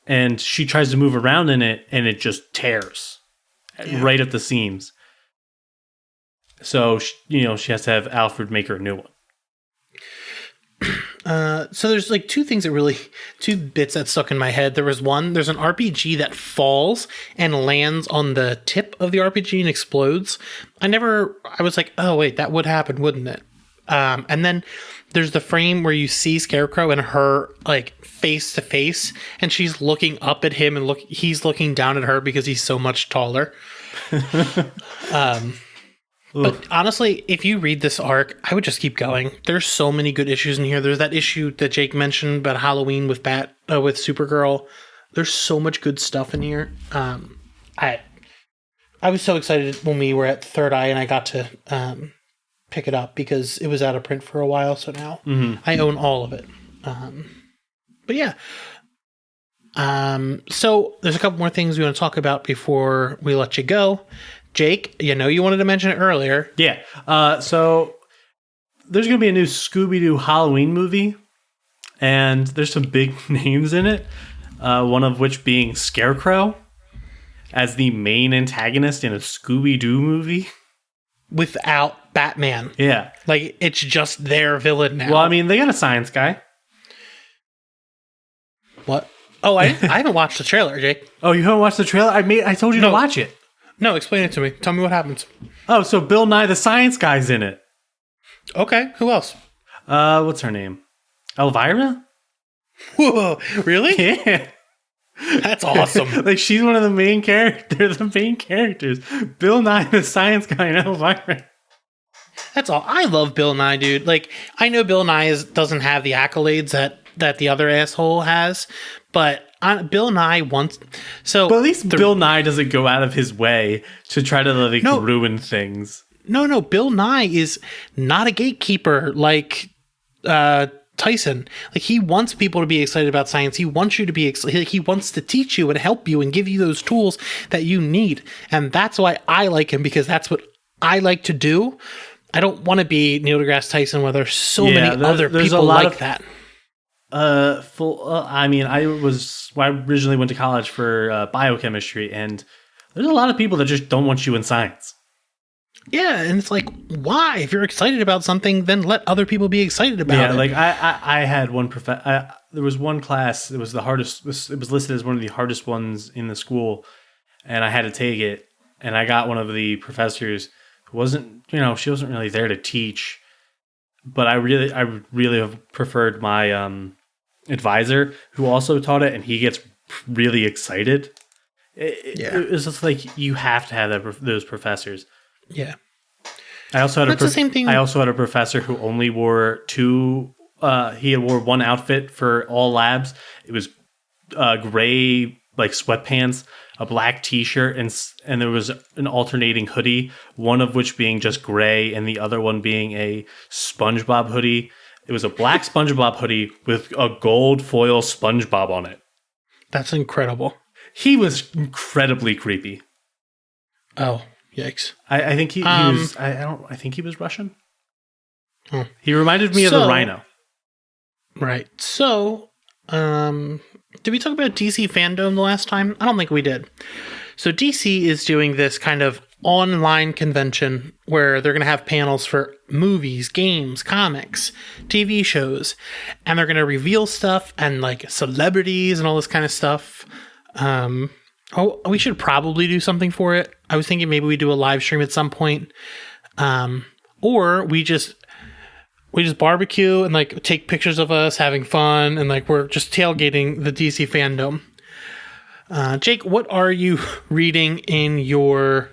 And she tries to move around in it and it just tears right at the seams. So, she has to have Alfred make her a new one. So there's like two bits that stuck in my head. There's an RPG that falls and lands on the tip of the RPG and explodes. I was like, oh wait, that would happen, wouldn't it? And then there's the frame where you see Scarecrow and her like face to face, and she's looking up at him and he's looking down at her because he's so much taller. But honestly, if you read this arc, I would just keep going. There's so many good issues in here. There's that issue that Jake mentioned about Halloween with Supergirl. There's so much good stuff in here. I was so excited when we were at Third Eye and I got to pick it up because it was out of print for a while. So now I own all of it. But yeah. So there's a couple more things we want to talk about before we let you go. Jake, you wanted to mention it earlier. Yeah. So there's going to be a new Scooby-Doo Halloween movie, and there's some big names in it, one of which being Scarecrow as the main antagonist in a Scooby-Doo movie. Without Batman. Yeah. Like, it's just their villain now. Well, I mean, they got a science guy. What? Oh, I haven't watched the trailer, Jake. Oh, you haven't watched the trailer? I told you to watch it. No, explain it to me. Tell me what happens. Oh, so Bill Nye the Science Guy's in it. Okay, who else? What's her name? Elvira? Whoa, really? Yeah. That's awesome. Like, she's one of the main characters. They're the main characters. Bill Nye the Science Guy and Elvira. That's all. I love Bill Nye, dude. Like, I know Bill Nye doesn't have the accolades that the other asshole has, but Bill Nye wants... But at least Bill Nye doesn't go out of his way to try to ruin things. No, Bill Nye is not a gatekeeper like Tyson. Like, he wants people to be excited about science. He wants you to be excited. He wants to teach you and help you and give you those tools that you need. And that's why I like him, because that's what I like to do. I don't want to be Neil deGrasse Tyson where there's so many other people like that. I originally went to college for biochemistry, and there's a lot of people that just don't want you in science. Yeah, and it's like, why? If you're excited about something, then let other people be excited about it. Yeah, like I had one there was one class, it was the hardest, it was listed as one of the hardest ones in the school, and I had to take it, and I got one of the professors who wasn't, she wasn't really there to teach, but I really have preferred my advisor who also taught it, and he gets really excited It was just like you have to have those professors. Yeah. I also had the same thing. I also had a professor who only wore he wore one outfit for all labs. It was gray like sweatpants, a black t-shirt, and there was an alternating hoodie, one of which being just gray and the other one being a SpongeBob hoodie. It was a black SpongeBob hoodie with a gold foil SpongeBob on it. That's incredible. He was incredibly creepy. Oh, yikes! I think he was. I think he was Russian. He reminded me of the Rhino. Right. So, did we talk about DC Fandom the last time? I don't think we did. So DC is doing this kind of online convention where they're going to have panels for movies, games, comics, TV shows, and they're going to reveal stuff and like celebrities and all this kind of stuff. We should probably do something for it. I was thinking maybe we do a live stream at some point, or we just barbecue and like take pictures of us having fun and like we're just tailgating the DC Fandom. Jake, what are you reading in your?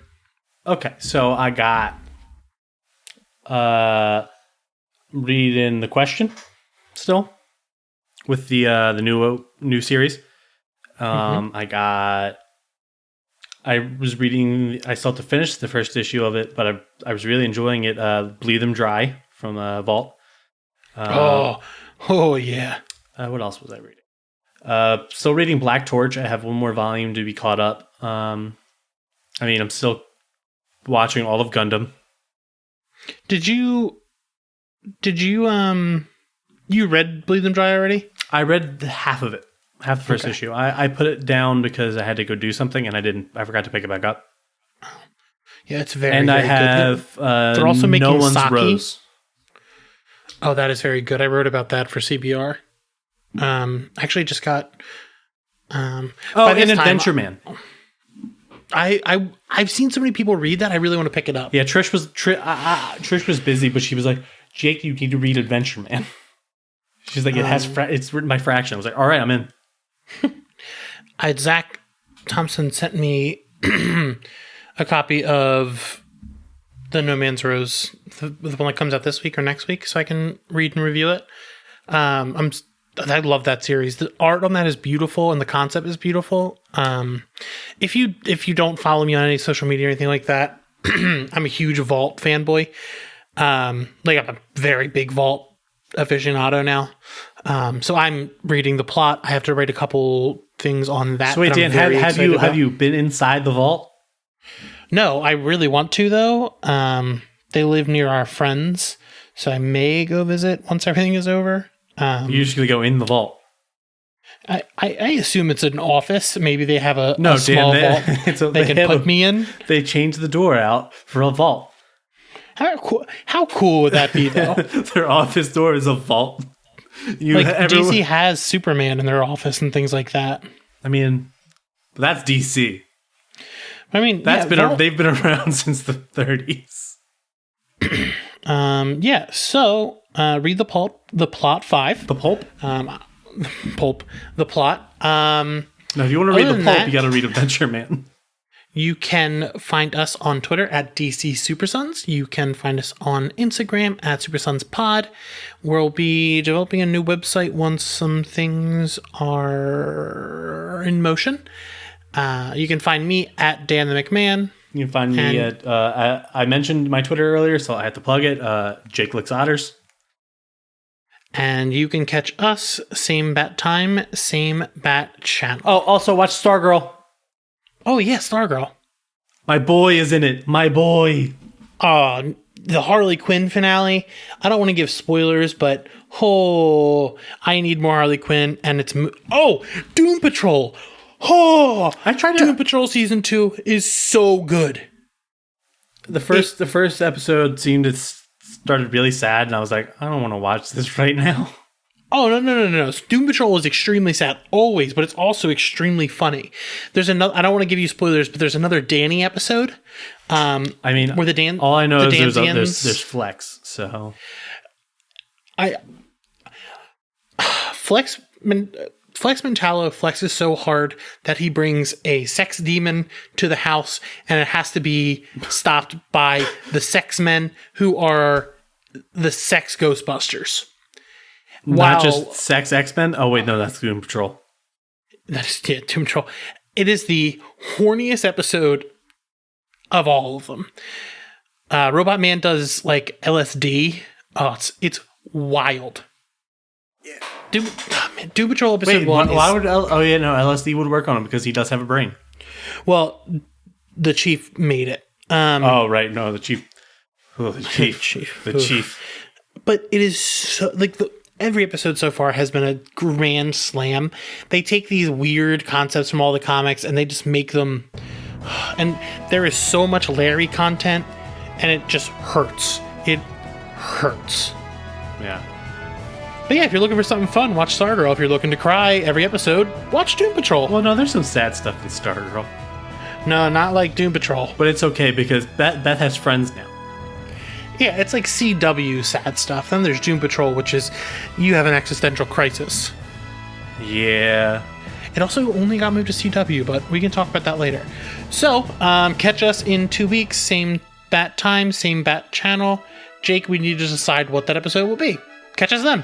Okay, so I got reading The Question still with the new series. I was reading. I still have to finish the first issue of it, but I was really enjoying it. Bleed Them Dry from Vault. Oh yeah. What else was I reading? Still reading Black Torch. I have one more volume to be caught up. I'm still watching all of Gundam. Did you you read Bleed Them Dry already? I read half of it. Half the first issue. I put it down because I had to go do something and I forgot to pick it back up. Yeah, it's very, and very I have good. They're also making No One's Saki. Rose. Oh, that is very good. I wrote about that for CBR. Actually just got and Adventure Man. I've seen so many people read that. I really want to pick it up. Yeah, Trish was busy, but she was like, "Jake, you need to read Adventure Man." She's like, it's written by Fraction. I was like, "All right, I'm in." Zach Thompson sent me a copy of the No Man's Rose, the one that comes out this week or next week, so I can read and review it. I love that series. The art on that is beautiful, and the concept is beautiful. If you don't follow me on any social media or anything like that, I'm a huge Vault fanboy. I'm a very big Vault aficionado now. So I'm reading the plot. I have to write a couple things on that. So wait, Dan, have you been inside the vault? No, I really want to though. They live near our friends, so I may go visit once everything is over. You're just gonna go in the vault. I assume it's an office. Maybe they have a small vault they can put me in. They changed the door out for a vault. How cool would that be, though? Their office door is a vault. DC has Superman in their office and things like that. I mean, that's DC. I mean, they've been around since the 30s. Yeah. So read the plot 5. The pulp. The plot. Now, if you want to read the pulp, you got to read Adventure Man. You can find us on Twitter at DC Supersons. You can find us on Instagram at SupersonsPod. We'll be developing a new website once some things are in motion. You can find me at Dan the McMahon. You can find me at, I mentioned my Twitter earlier, so I had to plug it, Jake Licks Otters. And you can catch us, same bat time, same bat channel. Oh, also watch Stargirl. Oh, yeah, Stargirl. My boy is in it. My boy. The Harley Quinn finale. I don't want to give spoilers, but I need more Harley Quinn. And it's Doom Patrol. Doom Patrol season 2 is so good. The first episode it started really sad, and I was like, I don't want to watch this right now. Oh, no. Doom Patrol is extremely sad, always, but it's also extremely funny. There's another, I don't want to give you spoilers, but there's another Danny episode. Where all I know is there's Flex, so. Flex, Flex Mentallo flexes so hard that he brings a sex demon to the house, and it has to be stopped by the sex men, who are the sex Ghostbusters. Not just sex X-Men? Oh, wait, no, that's Doom Patrol. That is Doom Patrol. It is the horniest episode of all of them. Robot Man does like LSD. Oh, it's wild. Yeah. Doom Patrol episode Wait, 1 why would LSD would work on him because he does have a brain. Well, the chief made it. Oh, right. No, the chief. Oh, the chief. The chief. But it is so, like, every episode so far has been a grand slam. They take these weird concepts from all the comics and they just make them. And there is so much Larry content, and it just hurts. It hurts. Yeah. But yeah, if you're looking for something fun, watch Stargirl. If you're looking to cry every episode, watch Doom Patrol. Well, no, there's some sad stuff in Stargirl. No, not like Doom Patrol. But it's okay because Beth has friends now. Yeah, it's like CW sad stuff. Then there's Doom Patrol, which is you have an existential crisis. Yeah. It also only got moved to CW, but we can talk about that later. So, catch us in 2 weeks. Same bat time, same bat channel. Jake, we need to decide what that episode will be. Catch us then.